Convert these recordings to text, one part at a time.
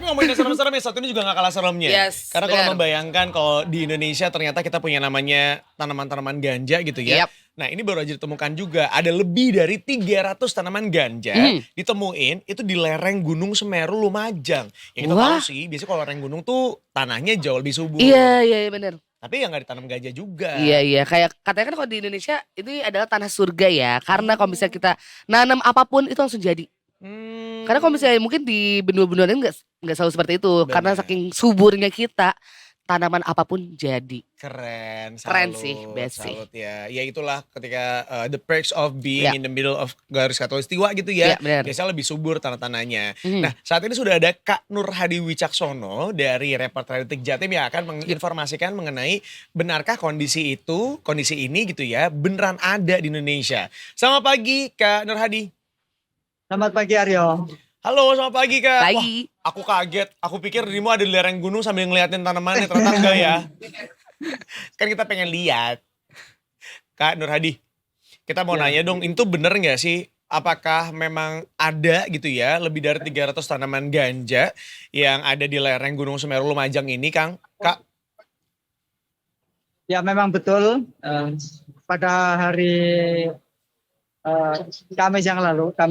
Tapi ngomongin serem-serem ya, satu ini juga gak kalah seremnya. Yes, Karena kalau benar. membayangkan kalau di Indonesia ternyata kita punya namanya tanaman-tanaman ganja gitu ya. Yap. Nah ini baru aja ditemukan juga, ada lebih dari 300 tanaman ganja ditemuin itu di lereng Gunung Semeru Lumajang. Yang kita tahu Wah. sih, biasanya kalau lereng gunung tuh tanahnya jauh lebih subur. Iya benar. Tapi ya gak ditanam ganja juga. Iya, kayak katanya kan kalau di Indonesia ini adalah tanah surga ya. Karena kalau misalnya kita nanam apapun itu langsung jadi. Karena kalau misalnya mungkin di benua-benua lain nggak selalu seperti itu. Karena Benar. saking suburnya kita, tanaman apapun jadi. Keren, Keren salut, sih, best sih. salut ya. Ya itulah ketika the perks of being Ya. in the middle of garis khatulistiwa gitu ya. Ya, benar. Biasanya lebih subur tanah-tanahnya. Nah saat ini sudah ada Kak Nur Hadi Wicaksono dari Reporter Detik Jatim yang akan menginformasikan mengenai benarkah kondisi ini gitu ya, beneran ada di Indonesia. Selamat pagi Kak Nur Hadi. Selamat pagi Aryo. Halo, selamat pagi Kak. Pagi. Wah, aku kaget. Aku pikir dirimu ada di lereng gunung sambil ngeliatin tanamannya, ternyata enggak ya. Kan kita pengen lihat. Kak Nur Hadi, kita mau nanya dong, itu bener nggak sih? Apakah memang ada gitu ya, lebih dari 300 tanaman ganja yang ada di lereng Gunung Semeru Lumajang ini, Kang? Kak? Ya memang betul, pada hari Kamis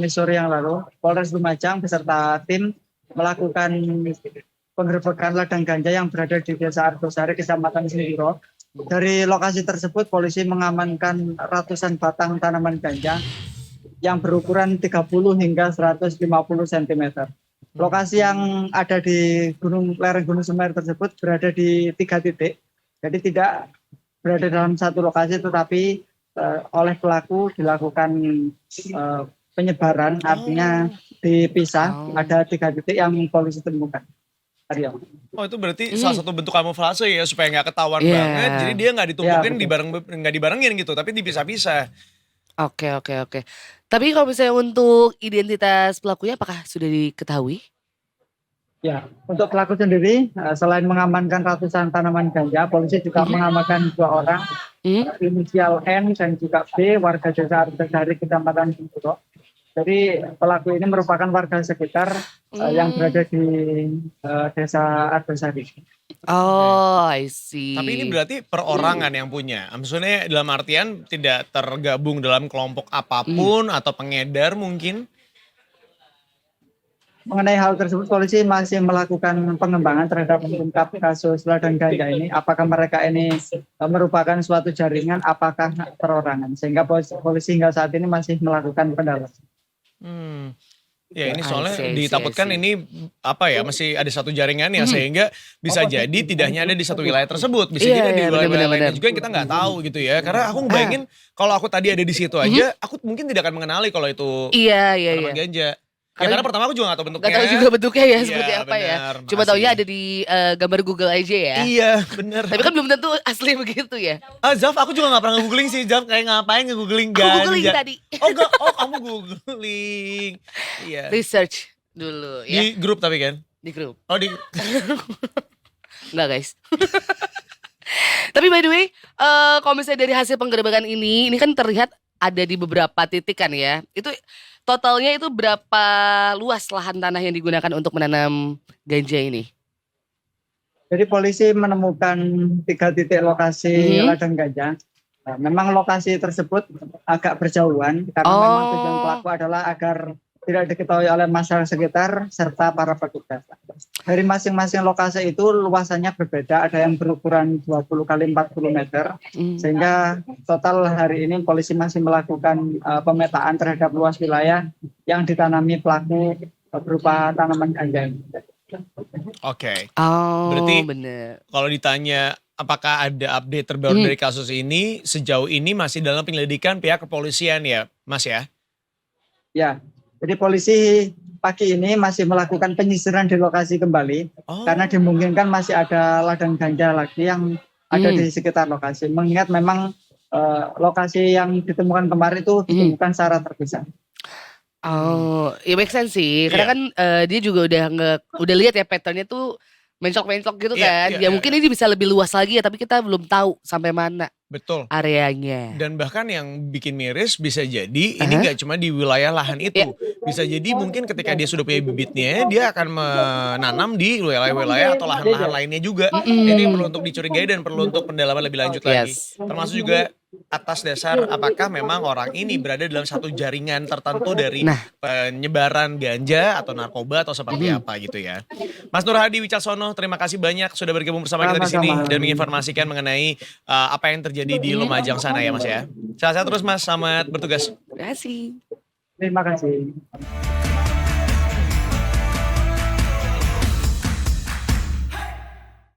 sore yang lalu, Polres Lumajang beserta tim melakukan penggerbekan ladang ganja yang berada di Desa Argosari, Kecamatan Senduro. Dari lokasi tersebut, polisi mengamankan ratusan batang tanaman ganja yang berukuran 30 hingga 150 cm. Lokasi yang ada di lereng Gunung Semeru tersebut berada di 3 titik, jadi tidak berada dalam satu lokasi, tetapi oleh pelaku dilakukan penyebaran, artinya dipisah. Ada 3 titik yang polisi temukan. Aryo. Oh itu berarti salah satu bentuk kamuflase ya, supaya nggak ketahuan banget. Jadi dia nggak ditumpukin, nggak dibarengin gitu, tapi dipisah-pisah. Oke. Tapi kalau misalnya untuk identitas pelakunya apakah sudah diketahui? Ya, untuk pelaku sendiri, selain mengamankan ratusan tanaman ganja, polisi juga mengamankan 2 orang, inisial N dan juga B, warga Desa Argosari, Kecamatan Senduro. Jadi pelaku ini merupakan warga sekitar yang berada di Desa Argosari. Oh, I see. Tapi ini berarti perorangan yang punya. Maksudnya dalam artian tidak tergabung dalam kelompok apapun atau pengedar mungkin? Mengenai hal tersebut, polisi masih melakukan pengembangan terhadap mengungkap kasus ladang ganja ini. Apakah mereka ini merupakan suatu jaringan, apakah perorangan? Sehingga polisi hingga saat ini masih melakukan pendalaman. Ya ini I soalnya see. ditakutkan ini masih ada satu jaringan ya, sehingga bisa jadi tidak hanya ada di satu wilayah tersebut, bisa jadi di wilayah lainnya juga yang kita nggak tahu gitu ya. Karena aku ngebayangin kalau aku tadi ada di situ aja, aku mungkin tidak akan mengenali kalau itu Iya. tanaman ganja. Karena pertama aku juga gak tahu bentuknya. Gak tahu juga bentuknya ya, Iya, seperti apa ya. benar, Cuma makasih. taunya ada di gambar Google aja ya. Iya bener. Tapi kan belum tentu asli begitu ya. Zaf, aku juga gak pernah nge-googling sih, Zaf. Kayak ngapain nge-googling Aku ganja? googling tadi. Oh enggak, kamu googling. Iya. Research dulu ya. Di grup tapi kan? Di grup. Oh di... Enggak guys. Tapi by the way, kalau misalnya dari hasil penggerebekan ini kan terlihat ada di beberapa titik kan ya. Itu totalnya itu berapa luas lahan tanah yang digunakan untuk menanam ganja ini? Jadi polisi menemukan 3 titik lokasi ladang ganja. Nah, memang lokasi tersebut agak berjauhan karena memang tujuan pelaku adalah agar tidak diketahui oleh masyarakat sekitar serta para petugas. Dari masing-masing lokasi itu luasannya berbeda, ada yang berukuran 20 kali 40 meter, sehingga total hari ini polisi masih melakukan pemetaan terhadap luas wilayah yang ditanami pelaku berupa tanaman ganja. Oke. Oh, berarti bener. Kalau ditanya apakah ada update terbaru dari kasus ini, sejauh ini masih dalam penyelidikan pihak kepolisian ya, Mas ya? Ya, jadi polisi pagi ini masih melakukan penyisiran di lokasi kembali, karena dimungkinkan masih ada ladang ganja lagi yang ada di sekitar lokasi. Mengingat memang lokasi yang ditemukan kemarin itu ditemukan secara terpisah. Oh, ya make sense sih. Karena kan dia juga udah lihat ya patternnya tuh mencok-mencok gitu kan. Ya mungkin ini bisa lebih luas lagi ya, tapi kita belum tahu sampai mana. Betul. areanya. Dan bahkan yang bikin miris bisa jadi ini nggak cuma di wilayah lahan itu. Bisa jadi mungkin ketika dia sudah punya bibitnya, dia akan menanam di wilayah-wilayah atau lahan-lahan lainnya juga. Ini perlu untuk dicurigai dan perlu untuk pendalaman lebih lanjut lagi. Yes. Termasuk juga atas dasar apakah memang orang ini berada dalam satu jaringan tertentu dari penyebaran ganja atau narkoba atau seperti apa gitu ya. Mas Nur Hadi Wicaksono, terima kasih banyak sudah bergabung bersama kita di sini Sama-sama. dan menginformasikan mengenai apa yang terjadi di Lumajang sana ya Mas ya. Sehat-sehat terus Mas, selamat bertugas. Terima kasih. Terima kasih.